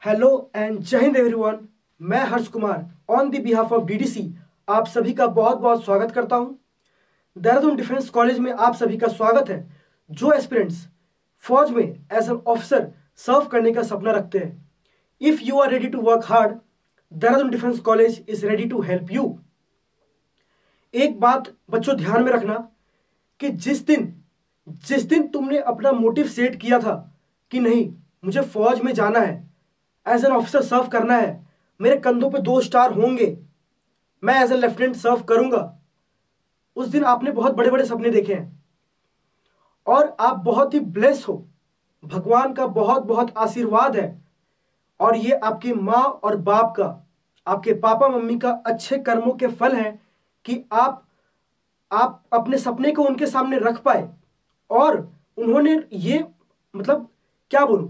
Hello and जय हिंद everyone. मैं Harsh Kumar on the behalf of DDC आप सभी का बहुत बहुत स्वागत करता हूं। देहरादून डिफेंस कॉलेज में आप सभी का स्वागत है जो एस्पिरेंट्स फौज में एज एन ऑफिसर सर्व करने का सपना रखते हैं। If you are ready to work hard, Dehradun defence college is ready to help you. एक बात बच्चों ध्यान में रखना कि जिस दिन तुमने अपना मोटिव सेट किया था कि नहीं मुझे फौज में जाना है, एज एन ऑफिसर सर्व करना है, मेरे कंधों पे 2 स्टार होंगे, मैं एज एन लेफ्टिनेंट सर्व करूंगा, उस दिन आपने बहुत बड़े बड़े सपने देखे हैं और आप बहुत ही ब्लेस हो। भगवान का बहुत बहुत आशीर्वाद है और ये आपकी माँ और बाप का, आपके पापा मम्मी का अच्छे कर्मों के फल हैं कि आप अपने सपने को उनके सामने रख पाए और उन्होंने ये मतलब क्या बोलूं,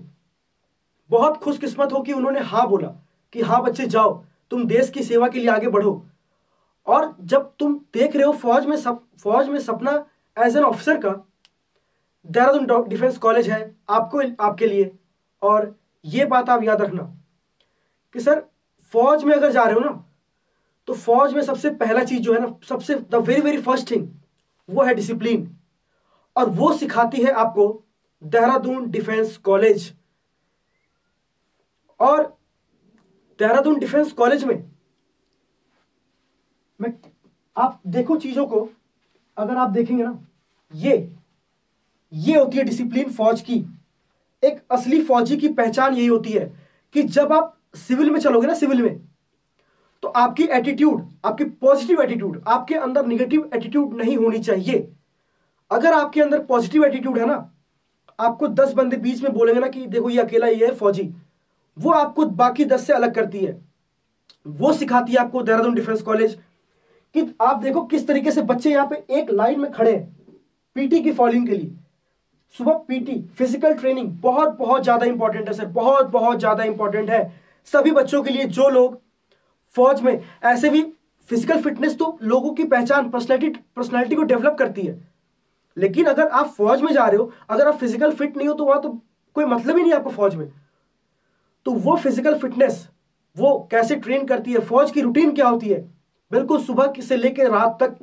बहुत खुशकिस्मत हो कि उन्होंने हाँ बोला कि हाँ बच्चे जाओ, तुम देश की सेवा के लिए आगे बढ़ो। और जब तुम देख रहे हो फौज में सपना एज एन ऑफिसर का, देहरादून डिफेंस कॉलेज है आपके लिए। और ये बात आप याद रखना कि सर फौज में अगर जा रहे हो ना, तो फौज में सबसे पहला चीज जो है ना, सबसे the very very first thing वो है डिसिप्लिन, और वो सिखाती है आपको देहरादून डिफेंस कॉलेज। और देहरादून डिफेंस कॉलेज में आप देखो चीजों को, अगर आप देखेंगे ना, ये होती है डिसिप्लिन फौज की। एक असली फौजी की पहचान यही होती है कि जब आप सिविल में चलोगे ना, सिविल में, तो आपकी एटीट्यूड, आपकी पॉजिटिव एटीट्यूड, आपके अंदर निगेटिव एटीट्यूड नहीं होनी चाहिए। अगर आपके अंदर पॉजिटिव एटीट्यूड है ना, आपको 10 बंदे बीच में बोलेंगे ना कि देखो ये अकेला ही है फौजी, वो आपको बाकी 10 से अलग करती है। वो सिखाती है आपको देहरादून डिफेंस कॉलेज कि आप देखो किस तरीके से बच्चे यहां पे एक लाइन में खड़े हैं पीटी की फॉलोइंग के लिए। सुबह पीटी फिजिकल ट्रेनिंग बहुत बहुत ज्यादा इंपॉर्टेंट है सर, बहुत बहुत ज्यादा इंपॉर्टेंट है सभी बच्चों के लिए। जो लोग फौज में, ऐसे भी फिजिकल फिटनेस तो लोगों की पहचान, पर्सनैलिटी को डेवलप करती है, लेकिन अगर आप फौज में जा रहे हो, अगर आप फिजिकल फिट नहीं हो तो वहां तो कोई मतलब ही नहीं है आपको फौज में। तो वो फिजिकल फिटनेस वो कैसे ट्रेन करती है, फौज की रूटीन क्या होती है, बिल्कुल सुबह से लेकर रात तक,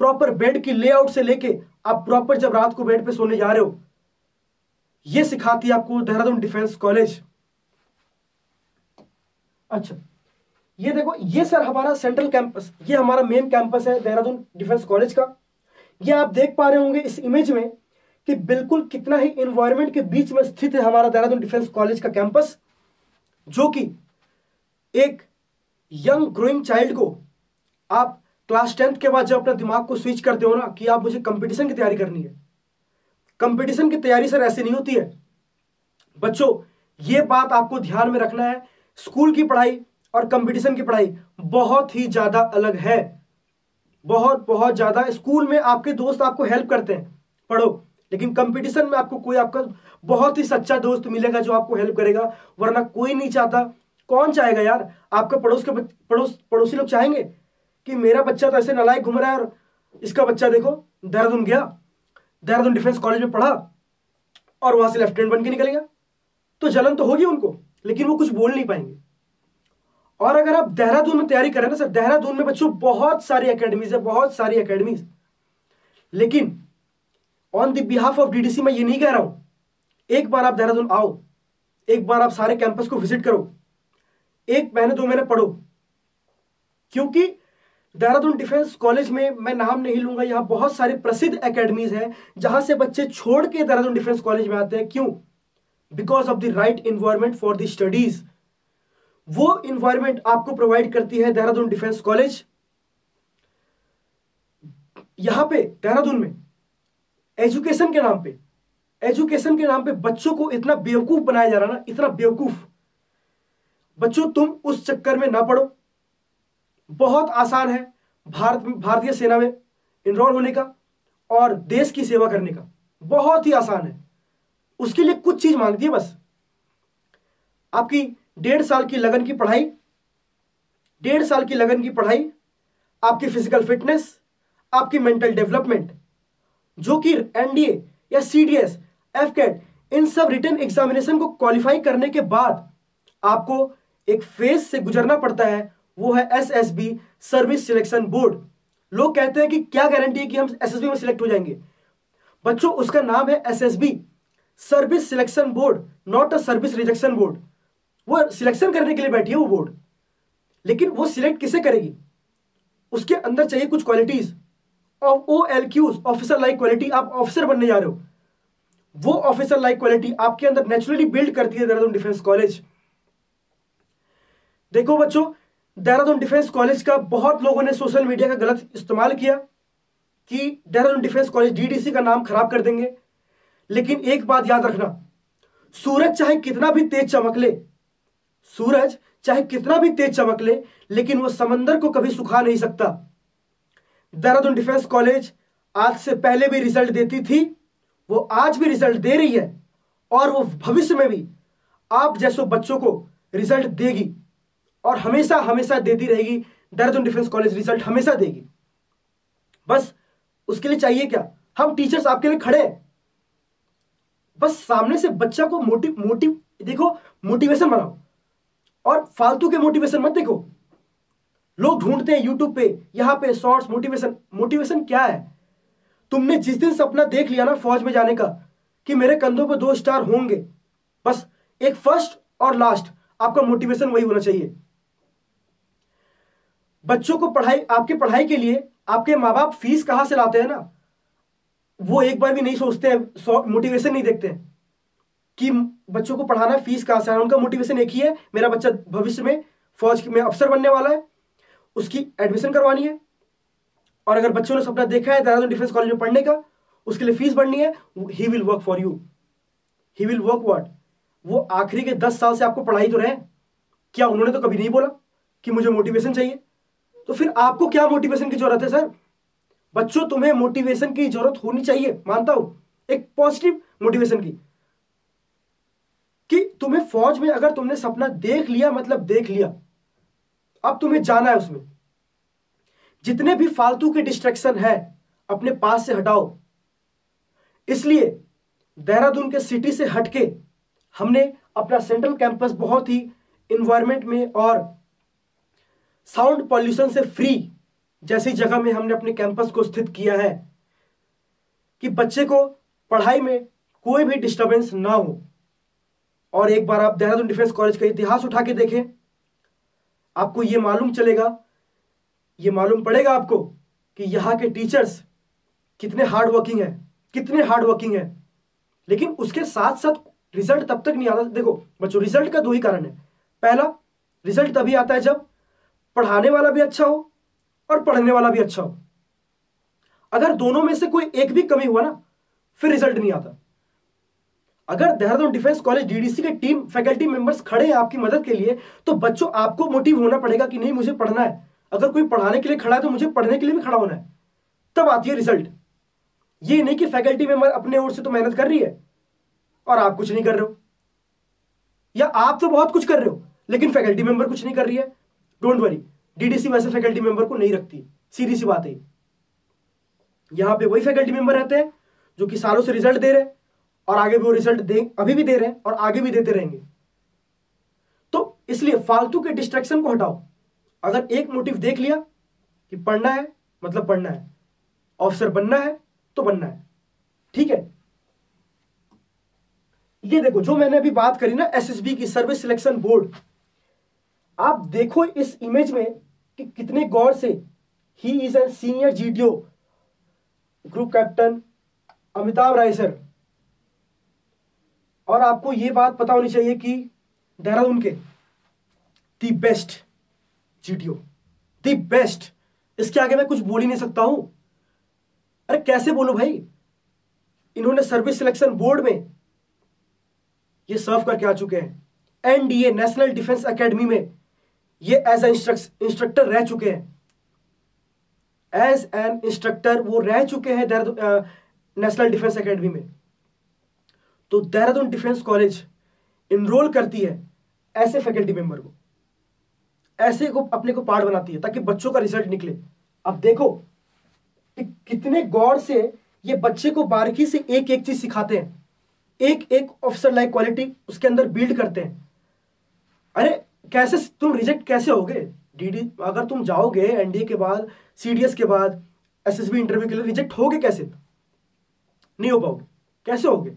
प्रॉपर बेड की लेआउट से लेके आप प्रॉपर जब रात को बेड पे सोने जा रहे हो, ये सिखाती है आपको देहरादून डिफेंस कॉलेज। अच्छा, ये देखो, ये सर हमारा सेंट्रल कैंपस, ये हमारा मेन कैंपस है देहरादून डिफेंस कॉलेज का। ये आप देख पा रहे होंगे इस इमेज में कि बिल्कुल कितना ही एनवायरनमेंट के बीच में स्थित है हमारा देहरादून डिफेंस कॉलेज का कैंपस, जो कि एक यंग ग्रोइंग चाइल्ड को, आप क्लास 10th के बाद जब अपना दिमाग को स्विच करते हो ना कि आप मुझे कंपटीशन की तैयारी करनी है, कंपटीशन की तैयारी सर ऐसे नहीं होती है बच्चों। ये बात आपको ध्यान में रखना है, स्कूल की पढ़ाई और कंपटीशन की पढ़ाई बहुत ही ज्यादा अलग है, बहुत बहुत ज्यादा। स्कूल में आपके दोस्त आपको हेल्प करते हैं पढ़ो, लेकिन कंपटीशन में आपको कोई आपका बहुत ही सच्चा दोस्त मिलेगा जो आपको हेल्प करेगा, वरना कोई नहीं चाहता। कौन चाहेगा यार? आपका पड़ोसी लोग चाहेंगे कि मेरा बच्चा तो ऐसे नालायक घूम रहा है और इसका बच्चा देखो देहरादून गया, देहरादून डिफेंस कॉलेज में पढ़ा और वहां से लेफ्टिनेंट बन के निकल गया, तो जलन तो होगी उनको, लेकिन वो कुछ बोल नहीं पाएंगे। और अगर आप देहरादून में तैयारी करें ना सर, देहरादून में बच्चों बहुत सारी एकेडमीज है, बहुत सारी एकेडमीज, लेकिन on the behalf of DDC मैं ये नहीं कह रहा हूं, एक बार आप देहरादून आओ, एक बार आप सारे कैंपस को विजिट करो, 1 महीने 2 महीने पढ़ो, क्योंकि देहरादून डिफेंस कॉलेज में मैं नाम नहीं लूंगा, यहां बहुत सारे प्रसिद्ध एकेडमीज हैं जहां से बच्चे छोड़ के देहरादून डिफेंस कॉलेज में आते हैं। क्यों? Because of the right environment for the studies. वो एनवायरनमेंट आपको प्रोवाइड करती है देहरादून डिफेंस कॉलेज। यहां पे देहरादून में एजुकेशन के नाम पे बच्चों को इतना बेवकूफ बनाया जा रहा ना, इतना बेवकूफ। बच्चों तुम उस चक्कर में ना पड़ो, बहुत आसान है भारतीय सेना में इनरोल होने का और देश की सेवा करने का, बहुत ही आसान है। उसके लिए कुछ चीज मांगती है बस, आपकी 1.5 साल की लगन की पढ़ाई, 1.5 साल की लगन की पढ़ाई, आपकी फिजिकल फिटनेस, आपकी मेंटल डेवलपमेंट, जो कि एनडीए या सीडीएस, एफकेट, इन सब रिटन एग्जामिनेशन को क्वालिफाई करने के बाद आपको एक फेज से गुजरना पड़ता है, वो है एसएसबी, सर्विस सिलेक्शन बोर्ड। लोग कहते हैं कि क्या गारंटी है कि हम एसएसबी में सिलेक्ट हो जाएंगे। बच्चों उसका नाम है SSB, service selection board, not a service rejection board. वो सिलेक्शन करने के लिए बैठी है वो बोर्ड, लेकिन वो सिलेक्ट किसे करेगी? उसके अंदर चाहिए कुछ qualities, OLQs, officer like quality. आप ऑफिसर बनने जा रहे हो, वो ऑफिसर लाइक क्वालिटी आपके अंदर नेचुरली बिल्ड करती है देहरादून डिफेंस कॉलेज। देखो बच्चों, देहरादून डिफेंस कॉलेज का बहुत लोगों ने सोशल मीडिया का गलत इस्तेमाल किया कि देहरादून डिफेंस कॉलेज DDC का नाम खराब कर देंगे। लेकिन एक बात याद रखना, सूरज चाहे कितना भी तेज चमक ले, सूरज चाहे कितना भी तेज चमक ले, लेकिन वो समंदर को कभी सुखा नहीं सकता। देहरादून डिफेंस कॉलेज आज से पहले भी रिजल्ट देती थी, वो आज भी रिजल्ट दे रही है, और वो भविष्य में भी आप जैसो बच्चों को रिजल्ट देगी, और हमेशा हमेशा देती रहेगी। देहरादून डिफेंस कॉलेज रिजल्ट हमेशा देगी। बस उसके लिए चाहिए क्या? हम टीचर्स आपके लिए खड़े हैं। बस सामने से बच्चा को मोटिवेशन बनाओ, और फालतू के मोटिवेशन मत देखो। लोग ढूंढते हैं यूट्यूब पे, यहां पे शॉर्ट्स मोटिवेशन क्या है? तुमने जिस दिन सपना देख लिया ना फौज में जाने का, कि मेरे कंधों पे 2 स्टार होंगे, बस एक फर्स्ट और लास्ट, आपका मोटिवेशन वही होना चाहिए। बच्चों को आपके पढ़ाई के लिए आपके माँ बाप फीस कहां से लाते हैं ना, वो एक बार भी नहीं सोचते हैं, मोटिवेशन नहीं देखते हैं कि बच्चों को पढ़ाना फीस कहां से आना। उनका मोटिवेशन एक ही है, मेरा बच्चा भविष्य में फौज में अफसर बनने वाला है, उसकी एडमिशन करवानी है। और अगर बच्चों ने सपना देखा है देहरादून डिफेंस कॉलेज में पढ़ने का, उसके लिए फीस भरनी है। He will work for you. He will work what? वो आखिरी के 10 साल से आपको पढ़ाई तो रहे, क्या उन्होंने तो कभी नहीं बोला कि मुझे मोटिवेशन चाहिए? तो फिर आपको क्या मोटिवेशन की जरूरत है सर? बच्चों तुम्हें मोटिवेशन की जरूरत होनी चाहिए, मानता हूं, एक पॉजिटिव मोटिवेशन की, कि तुम्हें फौज में अगर तुमने सपना देख लिया मतलब देख लिया, अब तुम्हें जाना है उसमें। जितने भी फालतू के डिस्ट्रैक्शन है अपने पास से हटाओ। इसलिए देहरादून के सिटी से हटके हमने अपना सेंट्रल कैंपस बहुत ही इन्वायरमेंट में और साउंड पॉल्यूशन से फ्री जैसी जगह में हमने अपने कैंपस को स्थित किया है, कि बच्चे को पढ़ाई में कोई भी डिस्टरबेंस ना हो। और एक बार आप देहरादून डिफेंस कॉलेज का इतिहास उठा के देखें, आपको यह मालूम चलेगा, ये मालूम पड़ेगा आपको कि यहाँ के टीचर्स कितने हार्ड वर्किंग है। लेकिन उसके साथ साथ रिजल्ट तब तक नहीं आता। देखो बच्चों, रिजल्ट का 2 ही कारण है। पहला, रिजल्ट तभी आता है जब पढ़ाने वाला भी अच्छा हो और पढ़ने वाला भी अच्छा हो। अगर दोनों में से कोई एक भी कमी हुआ ना, फिर रिजल्ट नहीं आता। अगर देहरादून डिफेंस कॉलेज DDC के टीम फैकल्टी मेंबर्स खड़े हैं आपकी मदद के लिए, तो बच्चों आपको मोटिव होना पड़ेगा कि नहीं, मुझे पढ़ना है। अगर कोई पढ़ाने के लिए खड़ा है तो मुझे पढ़ने के लिए भी खड़ा होना है, तब आती है रिजल्ट। ये नहीं कि फैकल्टी मेंबर अपने ओर से तो मेहनत कर रही है और आप कुछ नहीं कर रहे हो, या आप तो बहुत कुछ कर रहे हो लेकिन फैकल्टी मेंबर कुछ नहीं कर रही है। डोंट वरी, DDC वैसे फैकल्टी मेंबर को नहीं रखती, सीधी सी बात है। यहां पे वही फैकल्टी मेंबर रहते हैं जो कि सालों से रिजल्ट दे रहे हैं, और आगे भी वो रिजल्ट अभी भी दे रहे हैं और आगे भी देते रहेंगे। तो इसलिए फालतू के डिस्ट्रैक्शन को हटाओ। अगर एक मोटिव देख लिया कि पढ़ना है मतलब पढ़ना है, ऑफिसर बनना है तो बनना है, ठीक है। ये देखो जो मैंने अभी बात करी ना SSB की, सर्विस सिलेक्शन बोर्ड, आप देखो इस इमेज में कि कितने गौर से he is an senior GTO group captain Amitabh Rai sir. और आपको यह बात पता होनी चाहिए कि देहरादून के the best GTO, the best, इसके आगे मैं कुछ बोल ही नहीं सकता हूं। अरे कैसे बोलो भाई, इन्होंने सर्विस सिलेक्शन बोर्ड में ये सर्व करके आ चुके हैं। NDA नेशनल डिफेंस एकेडमी में ये एज इंस्ट्रक्टर रह चुके हैं, एज एन इंस्ट्रक्टर वो रह चुके हैं नेशनल डिफेंस एकेडमी में। तो देहरादून डिफेंस कॉलेज इनरोल करती है ऐसे फैकल्टी मेंबर को, ऐसे को अपने को पार्ट बनाती है ताकि बच्चों का रिजल्ट निकले। अब देखो कि कितने गौर से ये बच्चे को बारीकी से एक एक चीज सिखाते हैं, एक एक ऑफिसर लाइक क्वालिटी उसके अंदर बिल्ड करते हैं। अरे कैसे तुम रिजेक्ट कैसे होगे? डीडी अगर तुम जाओगे एनडीए के बाद, सीडीएस के बाद एसएसबी इंटरव्यू के लिए, रिजेक्ट होगे कैसे? नहीं हो पाओगे, कैसे होगे?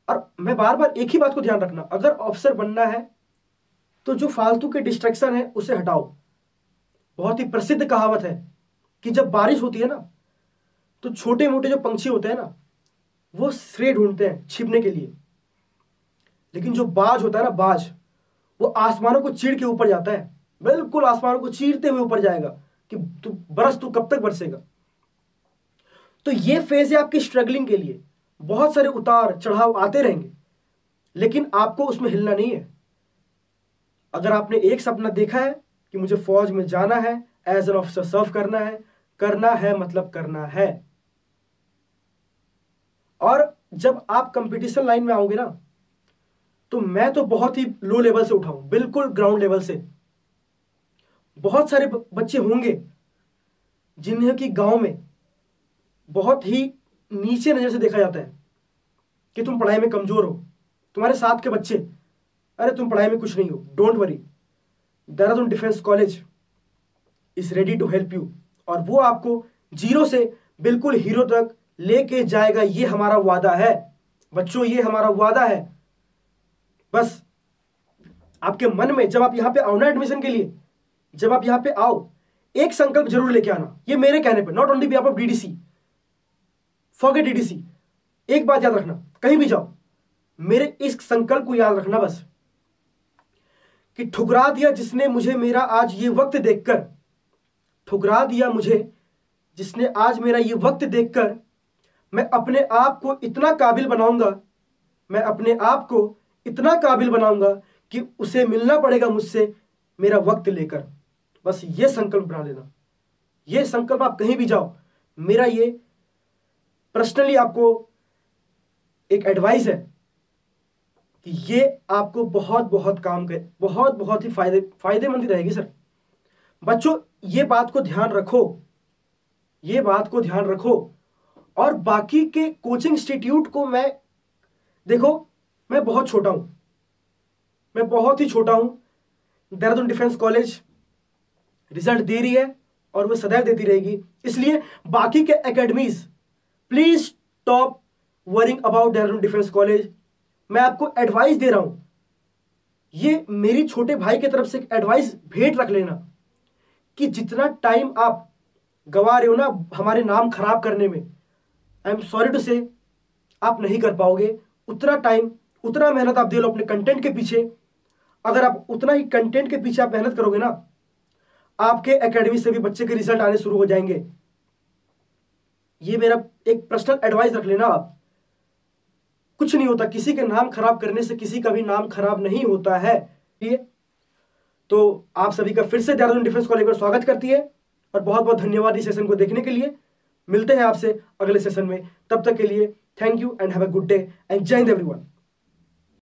और मैं बार बार एक ही बात को ध्यान रखना, अगर ऑफिसर बनना है तो जो फालतू के डिस्ट्रैक्शन है उसे हटाओ। बहुत ही प्रसिद्ध कहावत है कि जब बारिश होती है ना तो छोटे मोटे जो पंछी होते हैं ना वो श्रेय ढूंढते हैं छिपने के लिए, लेकिन जो बाज होता है ना, बाज, वो आसमानों को चीर के ऊपर जाता है, बिल्कुल आसमानों को चीरते हुए ऊपर जाएगा कि तू कब तक बरसेगा। तो ये फेज है आपकी स्ट्रगलिंग के लिए, बहुत सारे उतार चढ़ाव आते रहेंगे, लेकिन आपको उसमें हिलना नहीं है। अगर आपने एक सपना देखा है कि मुझे फौज में जाना है, एज एन ऑफिसर सर्व करना है मतलब करना है। और जब आप कंपटीशन लाइन में आओगे ना, तो मैं तो बहुत ही लो लेवल से उठाऊं, बिल्कुल ग्राउंड लेवल से। बहुत सारे बच्चे होंगे जिन्हें कि गांव में बहुत ही नीचे नजर से देखा जाता है कि तुम पढ़ाई में कमजोर हो, तुम्हारे साथ के बच्चे, अरे तुम पढ़ाई में कुछ नहीं हो, don't worry, Dehradun defence college is ready to help you. और वो आपको जीरो से बिल्कुल हीरो तक लेके जाएगा, ये हमारा वादा है बच्चों, ये हमारा वादा है। बस आपके मन में जब आप यहां पे आओ ना एडमिशन के लिए, जब आप यहां पे आओ, एक संकल्प जरूर लेके आना, ये मेरे कहने पे, not on the behalf of DDC, forget DDC. एक बात याद रखना, कहीं भी जाओ, मेरे इस संकल्प को याद रखना बस, कि ठुकरा दिया जिसने मुझे मेरा आज ये वक्त देखकर, ठुकरा दिया मुझे जिसने आज मेरा ये वक्त देखकर, मैं अपने आप को इतना काबिल बनाऊंगा, मैं अपने आप को इतना काबिल बनाऊंगा कि उसे मिलना पड़ेगा मुझसे मेरा वक्त लेकर। बस ये संकल्प बना लेना, ये संकल्प आप कहीं भी जाओ, मेरा ये पर्सनली आपको एक एडवाइस है कि ये आपको बहुत बहुत काम करे, बहुत बहुत ही फायदेमंद रहेगी सर। बच्चों ये बात को ध्यान रखो, ये बात को ध्यान रखो। और बाकी के कोचिंग इंस्टीट्यूट को देखो मैं बहुत छोटा हूं, मैं बहुत ही छोटा हूं। देहरादून डिफेंस कॉलेज रिजल्ट दे रही है और वो सदैव देती रहेगी, इसलिए बाकी के academies please stop worrying about Dehradun defence college. मैं आपको एडवाइस दे रहा हूं, ये मेरी छोटे भाई की तरफ से एडवाइस भेंट रख लेना कि जितना टाइम आप गवा रहे हो ना हमारे नाम खराब करने में, आई एम सॉरी टू से आप नहीं कर पाओगे। उतना टाइम, उतना मेहनत आप दे लो अपने कंटेंट के पीछे। अगर आप उतना ही कंटेंट के पीछे आप मेहनत करोगे ना, आपके एकेडमी से भी बच्चे के रिजल्ट आने शुरू हो जाएंगे। ये मेरा एक पर्सनल एडवाइस रख लेना आप। कुछ नहीं होता, किसी के नाम खराब करने से किसी का भी नाम खराब नहीं होता है। ठीक है, तो आप सभी का फिर से देहरादून डिफेंस कॉलेज में स्वागत करती है और बहुत बहुत धन्यवाद इस सेशन को देखने के लिए। मिलते हैं आपसे अगले सेशन में, तब तक के लिए thank you and have a good day and जय हिंद एवरीवन।